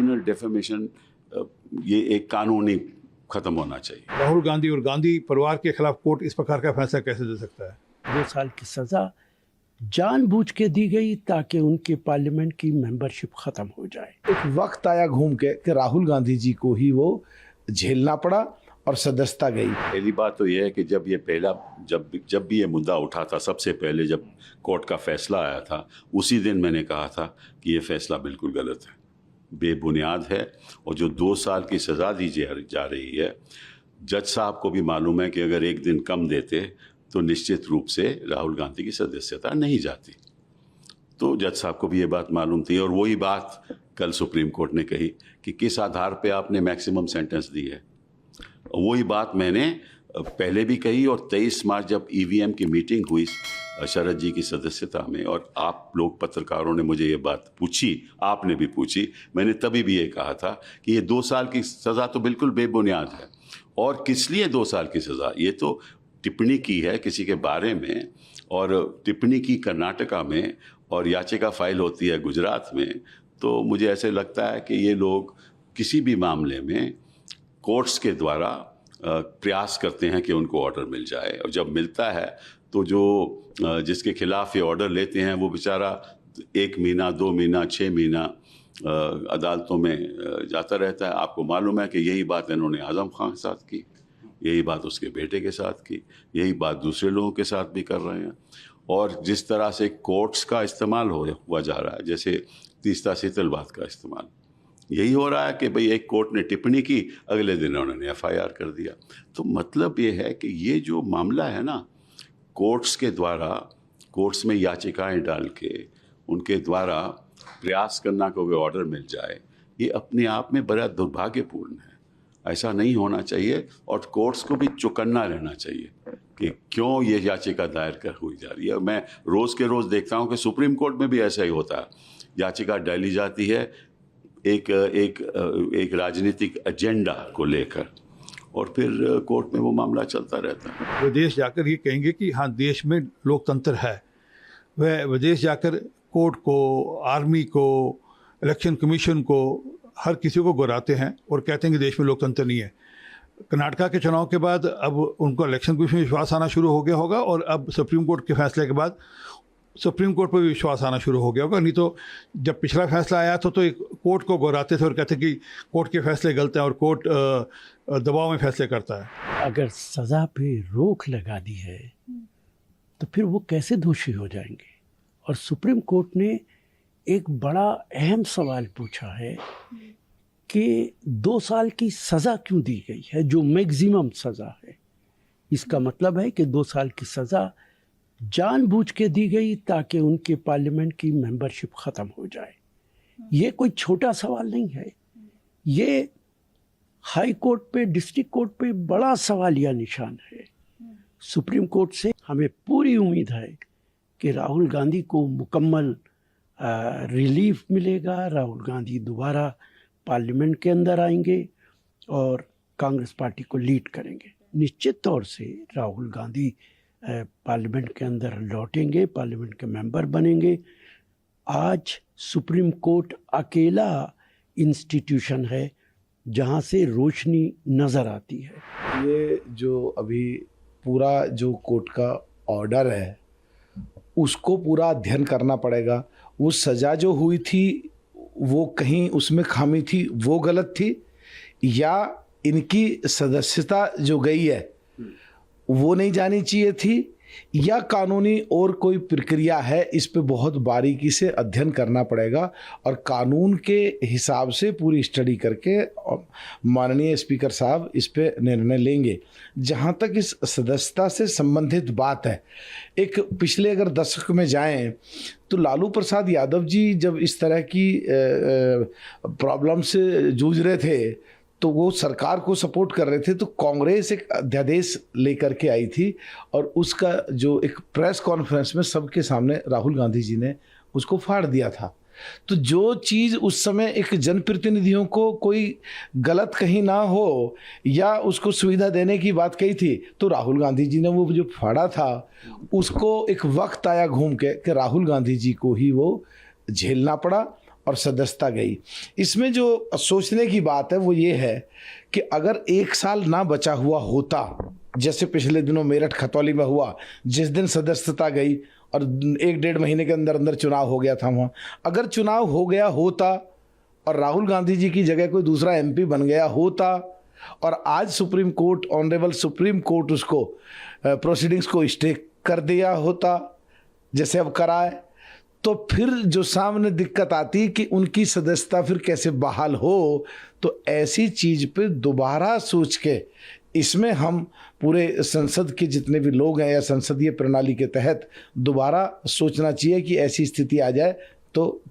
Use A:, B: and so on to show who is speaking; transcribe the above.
A: Criminal defamation ये एक कानूनी खत्म होना चाहिए।
B: राहुल गांधी और गांधी परिवार के खिलाफ कोर्ट इस प्रकार का फैसला कैसे दे सकता है?
C: 2 साल की सजा जानबूझ के दी गई ताकि उनके पार्लियामेंट की मेंबरशिप खत्म हो जाए।
D: एक वक्त आया घूम के कि राहुल गांधी जी को ही वो झेलना पड़ा और सदस्यता गई।
A: पहली बात तो यह है कि जब भी ये मुद्दा उठा था, सबसे पहले जब कोर्ट का फैसला आया था, उसी दिन मैंने कहा था कि ये फैसला बिल्कुल गलत है, बेबुनियाद है, और जो 2 साल की सज़ा दी जा रही है, जज साहब को भी मालूम है कि अगर एक दिन कम देते तो निश्चित रूप से राहुल गांधी की सदस्यता नहीं जाती। तो जज साहब को भी ये बात मालूम थी, और वही बात कल सुप्रीम कोर्ट ने कही कि किस आधार पे आपने मैक्सिमम सेंटेंस दी है। वही बात मैंने पहले भी कही, और 23 मार्च जब ईवीएम की मीटिंग हुई शरद जी की सदस्यता में, और आप लोग पत्रकारों ने मुझे ये बात पूछी, आपने भी पूछी, मैंने तभी भी ये कहा था कि ये 2 साल की सज़ा तो बिल्कुल बेबुनियाद है। और किस लिए 2 साल की सज़ा? ये तो टिप्पणी की है किसी के बारे में, और टिप्पणी की कर्नाटका में, और याचिका फाइल होती है गुजरात में। तो मुझे ऐसे लगता है कि ये लोग किसी भी मामले में कोर्ट्स के द्वारा प्रयास करते हैं कि उनको ऑर्डर मिल जाए, और जब मिलता है तो जो जिसके खिलाफ ये ऑर्डर लेते हैं वो बेचारा 1 महीना, 2 महीना, 6 महीना अदालतों में जाता रहता है। आपको मालूम है कि यही बात इन्होंने आज़म खान के साथ की, यही बात उसके बेटे के साथ की, यही बात दूसरे लोगों के साथ भी कर रहे हैं। और जिस तरह से कोर्ट्स का इस्तेमाल हुआ जा रहा है, जैसे तीस्ता शीतलवाद का इस्तेमाल, यही हो रहा है कि भाई एक कोर्ट ने टिप्पणी की, अगले दिन उन्होंने एफआईआर कर दिया। तो मतलब ये है कि ये जो मामला है ना, कोर्ट्स के द्वारा, कोर्ट्स में याचिकाएं डाल के उनके द्वारा प्रयास करना को वे ऑर्डर मिल जाए, ये अपने आप में बड़ा दुर्भाग्यपूर्ण है। ऐसा नहीं होना चाहिए, और कोर्ट्स को भी चौकन्ना रहना चाहिए कि क्यों ये याचिका दायर हुई जा रही है। मैं रोज़ के रोज़ देखता हूँ कि सुप्रीम कोर्ट में भी ऐसा ही होता है, याचिका डाली जाती है एक राजनीतिक एजेंडा को लेकर, और फिर कोर्ट में वो मामला चलता रहता है।
B: विदेश जाकर ये कहेंगे कि हाँ देश में लोकतंत्र है, वह विदेश जाकर कोर्ट को, आर्मी को, इलेक्शन कमीशन को, हर किसी को गुराते हैं और कहते हैं कि देश में लोकतंत्र नहीं है। कर्नाटका के चुनाव के बाद अब उनको इलेक्शन कमीशन में विश्वास आना शुरू हो गया होगा, और अब सुप्रीम कोर्ट के फैसले के बाद सुप्रीम कोर्ट पर भी विश्वास आना शुरू हो गया होगा। नहीं तो जब पिछला फैसला आया था तो एक कोर्ट को गुराते थे और कहते कि कोर्ट के फैसले गलत हैं और कोर्ट दबाव में फैसले करता है।
C: अगर सज़ा पे रोक लगा दी है तो फिर वो कैसे दोषी हो जाएंगे? और सुप्रीम कोर्ट ने एक बड़ा अहम सवाल पूछा है कि 2 साल की सज़ा क्यों दी गई है, जो मैक्सिमम सज़ा है। इसका मतलब है कि 2 साल की सज़ा जानबूझ के दी गई ताकि उनके पार्लियामेंट की मेंबरशिप ख़त्म हो जाए। ये कोई छोटा सवाल नहीं है, ये हाई कोर्ट पे, डिस्ट्रिक्ट कोर्ट पे बड़ा सवालिया निशान है। सुप्रीम कोर्ट से हमें पूरी उम्मीद है कि राहुल गांधी को मुकम्मल रिलीफ मिलेगा, राहुल गांधी दोबारा पार्लियामेंट के अंदर आएंगे और कांग्रेस पार्टी को लीड करेंगे। निश्चित तौर से राहुल गांधी पार्लियामेंट के अंदर लौटेंगे, पार्लियामेंट के मेंबर बनेंगे। आज सुप्रीम कोर्ट अकेला इंस्टीट्यूशन है जहां से रोशनी नज़र आती है।
D: ये जो अभी पूरा जो कोर्ट का ऑर्डर है उसको पूरा अध्ययन करना पड़ेगा। वो सज़ा जो हुई थी वो कहीं उसमें खामी थी, वो गलत थी, या इनकी सदस्यता जो गई है वो नहीं जानी चाहिए थी, या कानूनी और कोई प्रक्रिया है। इस पे बहुत बारीकी से अध्ययन करना पड़ेगा और कानून के हिसाब से पूरी स्टडी करके माननीय स्पीकर साहब इस पे निर्णय लेंगे। जहाँ तक इस सदस्यता से संबंधित बात है, एक पिछले अगर दशक में जाएं तो लालू प्रसाद यादव जी जब इस तरह की प्रॉब्लम से जूझ रहे थे तो वो सरकार को सपोर्ट कर रहे थे, तो कांग्रेस एक अध्यादेश लेकर के आई थी और उसका जो एक प्रेस कॉन्फ्रेंस में सबके सामने राहुल गांधी जी ने उसको फाड़ दिया था। तो जो चीज़ उस समय एक जनप्रतिनिधियों को कोई गलत कहीं ना हो या उसको सुविधा देने की बात कही थी, तो राहुल गांधी जी ने वो जो फाड़ा था उसको एक वक्त आया घूम के कि राहुल गांधी जी को ही वो झेलना पड़ा और सदस्यता गई। इसमें जो सोचने की बात है वो ये है कि अगर 1 साल ना बचा हुआ होता, जैसे पिछले दिनों मेरठ खतौली में हुआ, जिस दिन सदस्यता गई और 1-1.5 महीने के अंदर अंदर चुनाव हो गया था वहाँ, अगर चुनाव हो गया होता और राहुल गांधी जी की जगह कोई दूसरा एमपी बन गया होता और आज supreme court, honourable supreme court उसको प्रोसीडिंग्स को स्टे कर दिया होता जैसे अब करा है, तो फिर जो सामने दिक्कत आती कि उनकी सदस्यता फिर कैसे बहाल हो। तो ऐसी चीज़ पे दोबारा सोच के इसमें हम पूरे संसद के जितने भी लोग हैं या संसदीय प्रणाली के तहत दोबारा सोचना चाहिए कि ऐसी स्थिति आ जाए तो